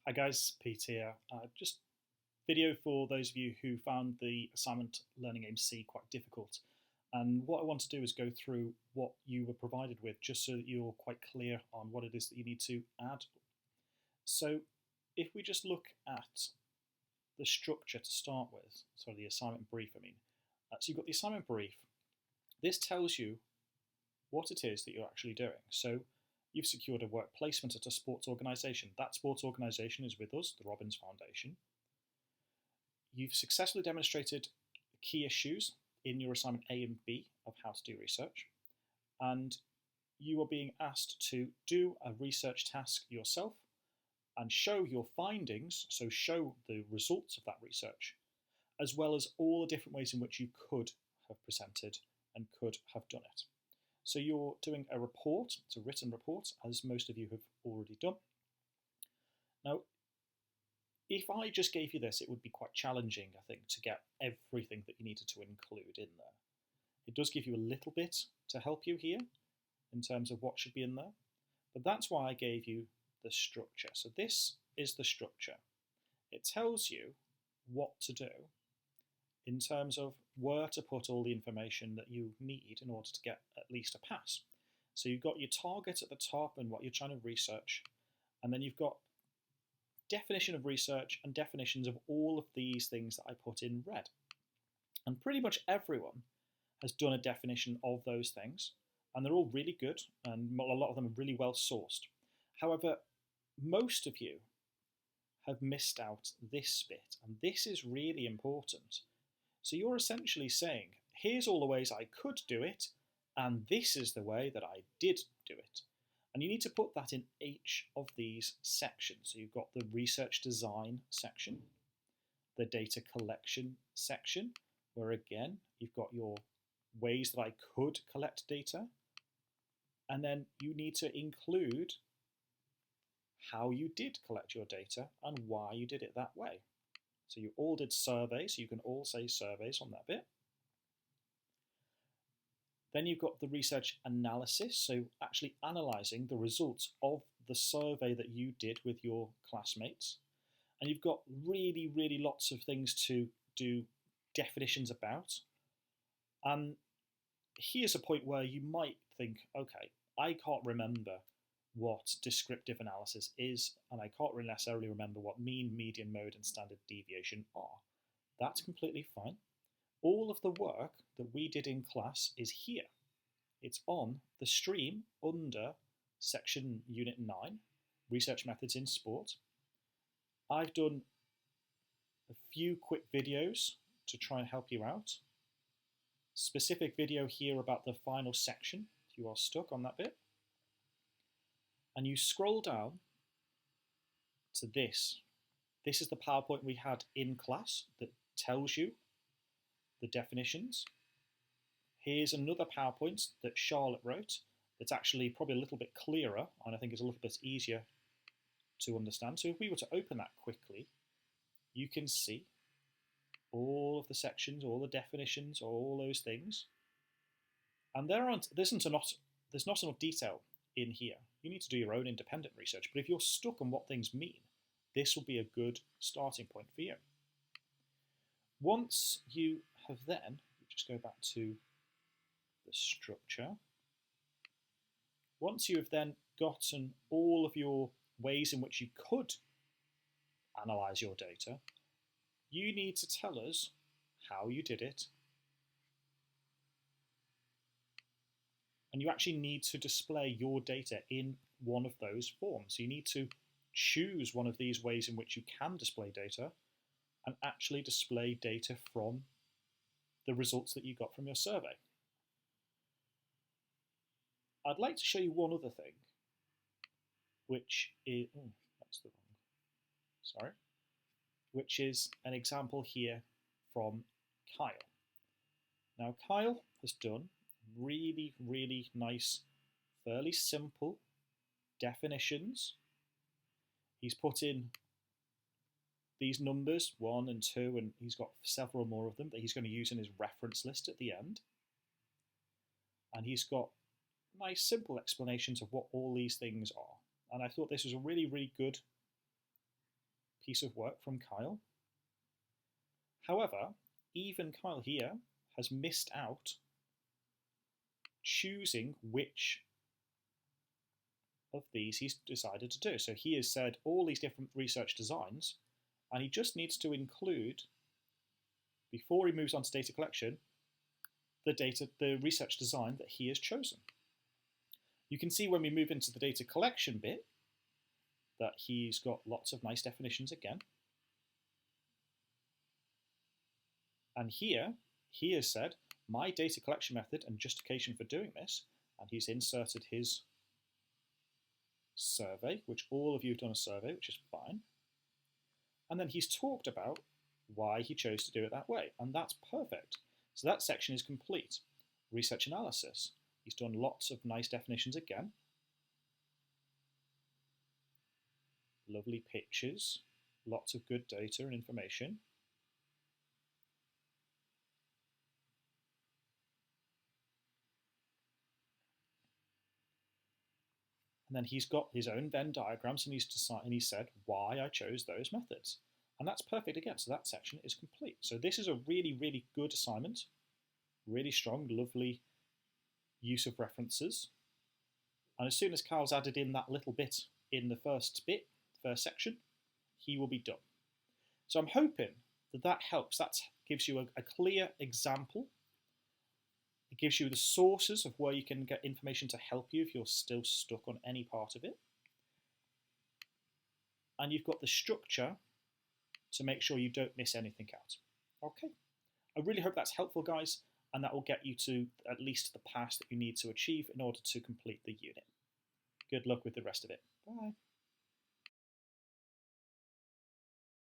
Hi guys, Pete here. Just video for those of you who found the assignment Learning Aim C quite difficult. And what I want to do is go through what you were provided with just so that you're quite clear on what it is that you need to add. So if we just look at the structure to start with, so the assignment brief, so you've got the assignment brief. This tells you what it is that you're actually doing. So you've secured a work placement at a sports organisation. That sports organisation is with us, the Robbins Foundation. You've successfully demonstrated key issues in your assignment A and B of how to do research. And you are being asked to do a research task yourself and show your findings, so show the results of that research, as well as all the different ways in which you could have presented and could have done it. So you're doing a report, it's a written report, as most of you have already done. Now, if I just gave you this, it would be quite challenging, I think, to get everything that you needed to include in there. It does give you a little bit to help you here in terms of what should be in there, but that's why I gave you the structure. So this is the structure. It tells you what to do in terms of where to put all the information that you need in order to get at least a pass. So you've got your target at the top and what you're trying to research, and then you've got definition of research and definitions of all of these things that I put in red. And pretty much everyone has done a definition of those things, and they're all really good, and a lot of them are really well sourced. However, most of you have missed out this bit, and this is really important. So you're essentially saying, here's all the ways I could do it, and this is the way that I did do it. And you need to put that in each of these sections. So you've got the research design section, the data collection section, where again, you've got your ways that I could collect data. And then you need to include how you did collect your data and why you did it that way. So you all did surveys, so you can all say surveys on that bit. Then you've got the research analysis, so actually analysing the results of the survey that you did with your classmates. And you've got really, really lots of things to do definitions about. And here's a point where you might think, okay, I can't remember what descriptive analysis is, and I can't really necessarily remember what mean, median, mode, and standard deviation are. That's completely fine. All of the work that we did in class is here. It's on the stream under section unit 9, research methods in sport. I've done a few quick videos to try and help you out. Specific video here about the final section, if you are stuck on that bit. And you scroll down to this. This is the PowerPoint we had in class that tells you the definitions. Here's another PowerPoint that Charlotte wrote that's actually probably a little bit clearer, and I think is a little bit easier to understand. So if we were to open that quickly, you can see all of the sections, all the definitions, all those things. And there's not enough detail in here. You need to do your own independent research, but if you're stuck on what things mean, this will be a good starting point for you. Once you have then, just go back to the structure. Once you have then gotten all of your ways in which you could analyse your data, you need to tell us how you did it. And you actually need to display your data in one of those forms. So you need to choose one of these ways in which you can display data and actually display data from the results that you got from your survey. I'd like to show you one other thing, which is, which is an example here from Kyle. Now Kyle has done really, really nice, fairly simple definitions. He's put in these numbers, 1 and 2, and he's got several more of them that he's going to use in his reference list at the end. And he's got nice, simple explanations of what all these things are. And I thought this was a really, really good piece of work from Kyle. However, even Kyle here has missed out choosing which of these he's decided to do. So he has said all these different research designs, and he just needs to include, before he moves on to data collection, the research design that he has chosen. You can see when we move into the data collection bit that he's got lots of nice definitions again. And here, he has said, my data collection method and justification for doing this, and he's inserted his survey, which all of you have done a survey, which is fine. And then he's talked about why he chose to do it that way, and that's perfect. So that section is complete. Research analysis. He's done lots of nice definitions again. Lovely pictures, lots of good data and information. And then he's got his own Venn diagrams, and he's said why I chose those methods. And that's perfect again, so that section is complete. So this is a really, really good assignment. Really strong, lovely use of references. And as soon as Kyle's added in that little bit in the first section, he will be done. So I'm hoping that that helps. That gives you a clear example. It gives you the sources of where you can get information to help you if you're still stuck on any part of it. And you've got the structure to make sure you don't miss anything out. Okay. I really hope that's helpful, guys, and that will get you to at least the pass that you need to achieve in order to complete the unit. Good luck with the rest of it. Bye.